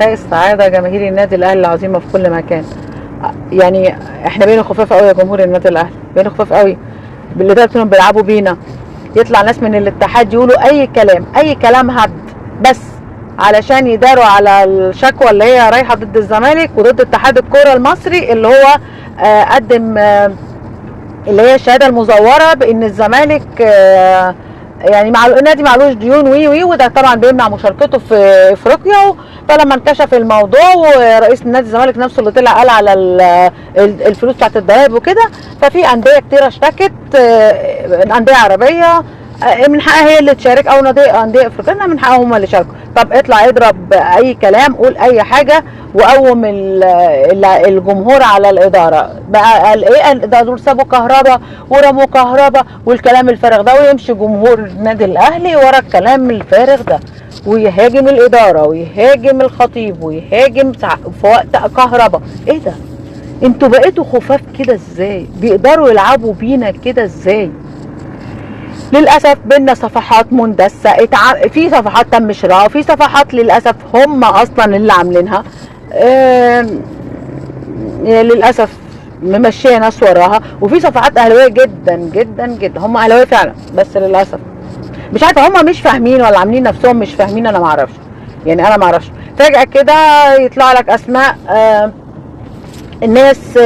مساء السعادة جماهير النادي الأهلي العظيمة في كل مكان. يعني احنا بقينا خفاف قوي يا جمهور النادي الأهلي، بقينا خفاف قوي بالإدارة انهم بيلعبوا بينا. يطلع ناس من الاتحاد يقولوا أي كلام، أي كلام هبد، بس علشان يداروا على الشكوى اللي هي رايحة ضد الزمالك وضد اتحاد الكرة المصري اللي هو قدم اللي هي الشهادة المزورة بإن الزمالك يعني مع النادي معلوش ديون وده طبعا بيمنع مشاركته في افريقيا. فلما انكشف الموضوع ورئيس نادي الزمالك نفسه اللي طلع قال على الفلوس بتاعت الضرايب وكده، ففي انديه كتير اشتكت، انديه عربيه من حقها هي اللي تشارك او انديه افريقيه من حقهم هم اللي يشاركوا. طب اطلع اضرب اي كلام، قول اي حاجه وقوم الجمهور على الاداره. بقى قال ايه؟ ده دول سابوا كهربا ورموا كهربا والكلام الفارغ ده، ويمشي جمهور النادي الاهلي ورا الكلام الفارغ ده ويهاجم الاداره ويهاجم الخطيب ويهاجم في وقت كهربا. ايه ده؟ انتوا بقيتوا خفاف كده ازاي؟ بيقدروا يلعبوا بينا كده ازاي؟ للاسف بينا صفحات مندسه، في صفحات تم شراء، في صفحات للاسف هم اصلا اللي عاملينها، للاسف ممشيه ناس وراها، وفي صفحات اهلاويه جدا جدا جدا، هم اهلاويه فعلا بس للاسف مش عارفه هم مش فاهمين ولا عاملين نفسهم مش فاهمين. انا ما اعرفش، يعني انا ما اعرفش. فجاه كده يطلع لك اسماء الناس،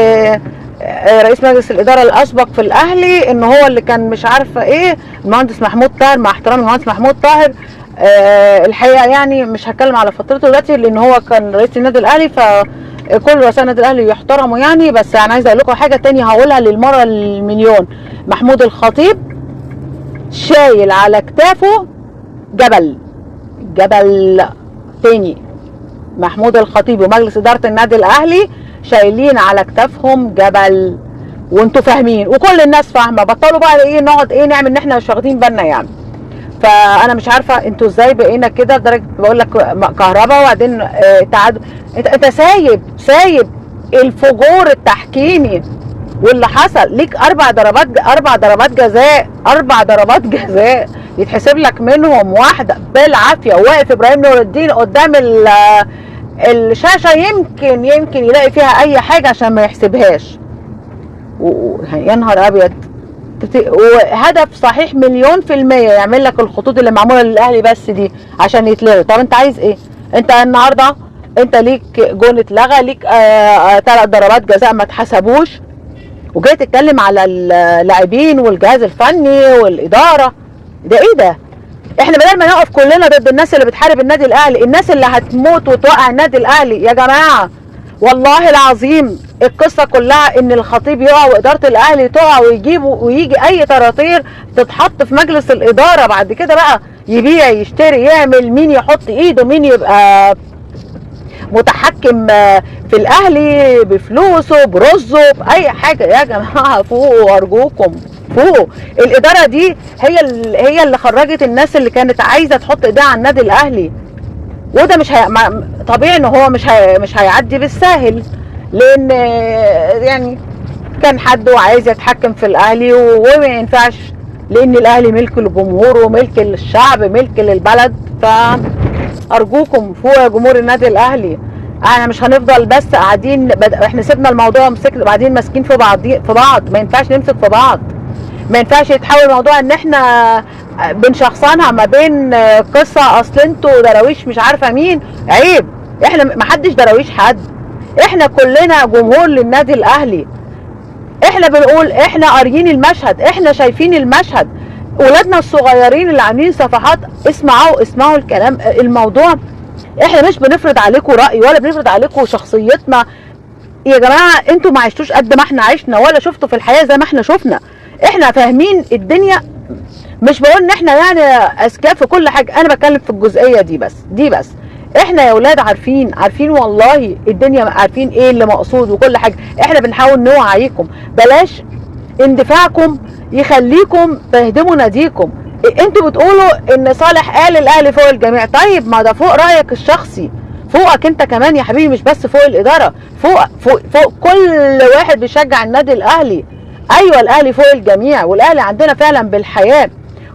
رئيس مجلس الاداره الاسبق في الاهلي ان هو اللي كان مش عارفه ايه، المهندس محمود طاهر، مع احترامي المهندس محمود طاهر الحقيقه يعني مش هتكلم على فترته دلوقتي لان هو كان رئيس النادي الاهلي، فكل رؤساء النادي الاهلي يحترموا يعني. بس انا عايزه اقول لكم حاجه تانية هقولها للمره المليون. محمود الخطيب شايل على كتافه جبل تاني. محمود الخطيب ومجلس اداره النادي الاهلي شايلين على كتافهم جبل، وانتوا فاهمين وكل الناس فاهمه. بطلوا بقى ايه نقعد ايه نعمل ان احنا مش واخدين بالنا يعني. فانا مش عارفه انتوا ازاي بقينا كده لدرجه بقول لك كهرباء وبعدين تعادل. انت سايب الفجور التحكيمي واللي حصل ليك 4 ضربات جزاء يتحسب لك منهم واحده بالعافيه، وواقف ابراهيم نور الدين قدام الشاشه يمكن يلاقي فيها اي حاجه عشان ما يحسبهاش. يا نهار ابيض، وهدف صحيح 100% يعمل لك الخطوط اللي معموله للاهلي بس دي عشان يتلغي. طب انت عايز ايه؟ انت النهارده انت ليك جون اتلغى، ليك 3 ضربات جزاء ما اتحسبوش، وجاي تتكلم على اللاعبين والجهاز الفني والاداره. ده ايه ده؟ احنا بدل ما نقف كلنا ضد الناس اللي بتحارب النادي الاهلي، الناس اللي هتموت وتوقع النادي الاهلي يا جماعه، والله العظيم القصه كلها ان الخطيب يقع واداره الاهلي تقع ويجي اي طراطير تتحط في مجلس الاداره بعد كده بقى يبيع يشتري يعمل، مين يحط ايده، مين يبقى متحكم في الاهلي بفلوسه برزه باي حاجه. يا جماعه فوقوا ارجوكم، فوقوا. الاداره دي هي اللي خرجت الناس اللي كانت عايزه تحط ايديها على النادي الاهلي، وده مش طبيعي ان هو مش هيعدي بالساهل، لان يعني كان حد عايز يتحكم في الاهلي وما ينفعش، لان الاهلي ملك الجمهور وملك للشعب ملك للبلد. فارجوكم فوق يا جمهور النادي الاهلي. احنا مش هنفضل بس قاعدين احنا سيبنا الموضوع بعدين ماسكين في بعض. ما ينفعش نمسك في بعض، ما ينفعش يتحول الموضوع ان احنا بنشخصنها ما بين قصه اصل انتوا دراويش مش عارفه مين. عيب، احنا ما حدش دراويش حد، احنا كلنا جمهور للنادي الاهلي. احنا بنقول احنا قاريين المشهد، احنا شايفين المشهد. ولادنا الصغيرين اللي عاملين صفحات اسمعوا الكلام. الموضوع احنا مش بنفرض عليكم رأي ولا بنفرض عليكم شخصيتنا يا جماعه. انتوا ما عشتوش قد ما احنا عشنا ولا شفتوا في الحياه زي ما احنا شفنا. احنا فاهمين الدنيا، مش بقول ان احنا يعني اذكياء في كل حاجه، انا بتكلم في الجزئيه دي بس. احنا يا ولاد عارفين والله الدنيا، عارفين ايه اللي مقصود وكل حاجه. احنا بنحاول نوعيكم، بلاش اندفاعكم يخليكم تهدموا ناديكم. انتوا بتقولوا ان صالح قال الاهلي فوق الجميع، طيب ما ده فوق رايك الشخصي، فوقك انت كمان يا حبيبي، مش بس فوق الاداره، فوق كل واحد بيشجع النادي الاهلي. ايوه الاهلي فوق الجميع، والاهلي عندنا فعلا بالحياه.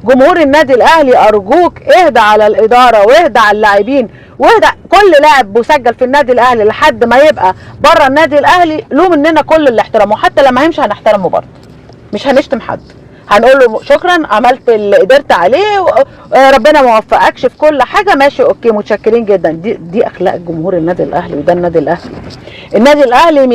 جمهور النادي الاهلي ارجوك اهدى على الاداره واهدى على اللاعبين وده كل لاعب مسجل في النادي الاهلي لحد ما يبقى بره النادي الاهلي له مننا كل الاحترام، وحتى لما هيمشي هنحترمه برضه، مش هنشتم حد، هنقول له شكرا عملت اللي قدرت عليه، ربنا ما وفقكش في كل حاجه، ماشي اوكي متشكرين جدا. دي اخلاق جمهور النادي الاهلي، وده النادي الاهلي. النادي الاهلي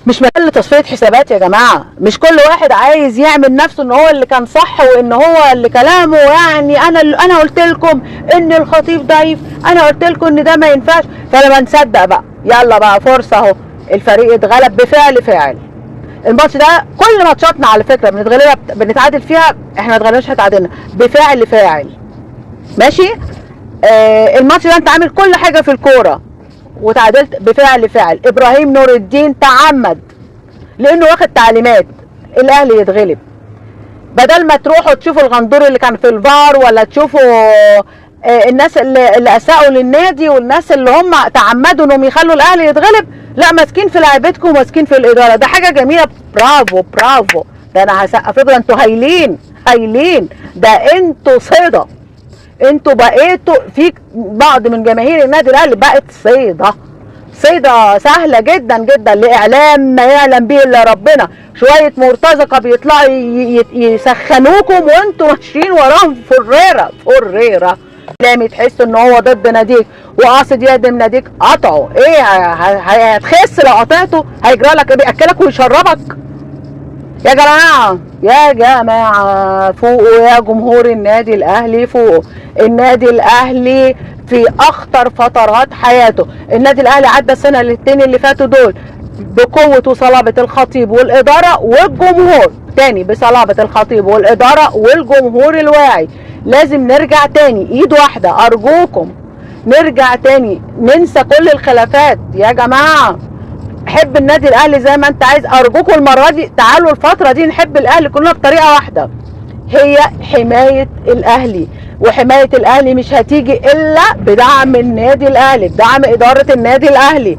مش محل تصفيه حسابات يا جماعه، مش كل واحد عايز يعمل نفسه ان هو اللي كان صح وان هو اللي كلامه يعني انا قلت لكم ان الخطيب ضعيف، انا قلت لكم ان ده ما ينفعش، فلما نصدق بقى يلا بقى فرصه اهو، الفريق اتغلب بفعل فاعل. الماتش ده كل ماتشاتنا على فكره بنتغلبها بنتعادل فيها، احنا ما اتغلبناش اتعادلنا بفعل فاعل، ماشي؟ الماتش ده انت عامل كل حاجه في الكوره وتعادلت بفعل فاعل. ابراهيم نور الدين تعمد لانه واخد تعليمات الاهلي يتغلب، بدل ما تروحوا تشوفوا الغندور اللي كان في الفار، ولا تشوفوا الناس اللي اساءوا للنادي والناس اللي هم تعمدوا انهم يخلوا الاهلي يتغلب، لا ماسكين في لعيبتكم وماسكين في الاداره، ده حاجه جميله، برافو برافو، ده انا هسقف لكم، انتوا هايلين هايلين، ده انتوا صيده، انتوا بقيتوا في بعض من جماهير النادي الاهلي بقت صيده سهله جدا جدا، لاعلام ما يعلم به الا ربنا، شويه مرتزقه بيطلعوا يسخنوكم وانتوا ماشيين وراهم فريره لما تحسوا ان هو ضد ناديك وقاصد يهدم ناديك قطعه. ايه هتخس لو قطعته؟ هيجرى لك ايه؟ بياكلك ويشربك؟ يا جماعه فوقوا يا جمهور النادي الاهلي، فوقوا. النادي الاهلي في اخطر فترات حياته، النادي الاهلي عدى السنه الاثنين اللي فاتوا دول بقوه وصلابه الخطيب والاداره والجمهور، تاني بصلابه الخطيب والاداره والجمهور الواعي. لازم نرجع تاني ايد واحده، ارجوكم نرجع تاني، ننسى كل الخلافات يا جماعه، حب النادي الاهلي زي ما انت عايز، ارجوكم المره دي تعالوا الفتره دي نحب الاهلي كلنا بطريقه واحده، هي حمايه الاهلي، وحمايه الاهلي مش هتيجي الا بدعم النادي الاهلي، بدعم اداره النادي الاهلي.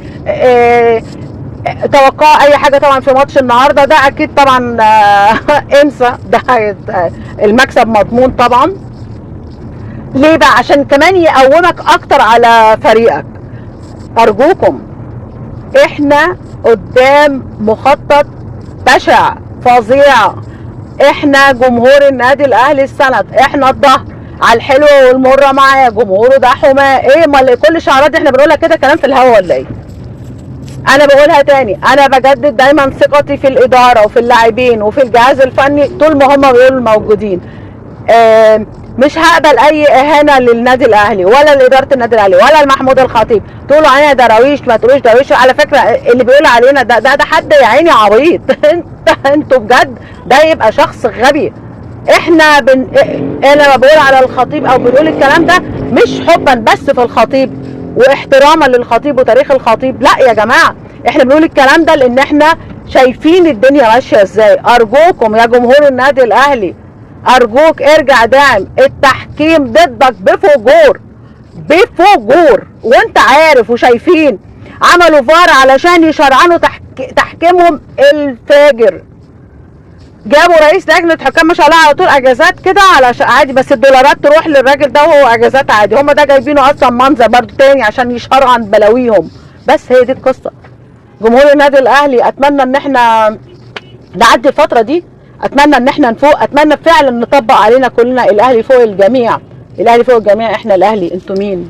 توقع اي حاجه طبعا في ماتش النهارده ده اكيد طبعا انسى، ده المكسب مضمون طبعا. ليه بقى؟ عشان كمان يقومك اكتر على فريقك. ارجوكم احنا قدام مخطط بشع فظيع، احنا جمهور النادي الاهلي السند، احنا الظهر على الحلوه والمره معايا، جمهوره ده حماه. ايه امال كل الشعارات دي احنا بنقولها كده كلام في الهوا ولا ايه؟ انا بقولها تاني، انا بجدد دايما ثقتي في الاداره وفي اللاعبين وفي الجهاز الفني طول ما هم بيقولوا موجودين. مش هقبل اي اهانه للنادي الاهلي ولا لاداره النادي الاهلي ولا لمحمود الخطيب، تقولوا علينا دراويش ما تقولوش دراويش، على فكره اللي بيقول علينا ده حد يا عيني عبيط انتوا بجد ده يبقى شخص غبي. احنا انا لما بقول على الخطيب او بنقول الكلام ده مش حبا بس في الخطيب واحتراما للخطيب وتاريخ الخطيب، لا يا جماعه، احنا بنقول الكلام ده لان احنا شايفين الدنيا ماشيه ازاي. ارجوكم يا جمهور النادي الاهلي، ارجوك ارجع داعم، التحكيم ضدك بفجور وانت عارف وشايفين، عملوا فار علشان يشرعنوا تحكيمهم الفاجر، جابوا رئيس لجنه حكام ما شاء الله على طول اجازات كده علشان عادي، بس الدولارات تروح للراجل ده وهو اجازات عادي، هم ده جايبينه اصلا منظر برضه تاني عشان يشرعن بلاويهم. بس هي دي القصه. جمهور النادي الاهلي اتمنى ان احنا نعدي الفتره دي، اتمنى ان احنا نفوق، اتمنى فعلا نطبق علينا كلنا الاهلي فوق الجميع، الاهلي فوق الجميع، احنا الاهلي انتوا مين؟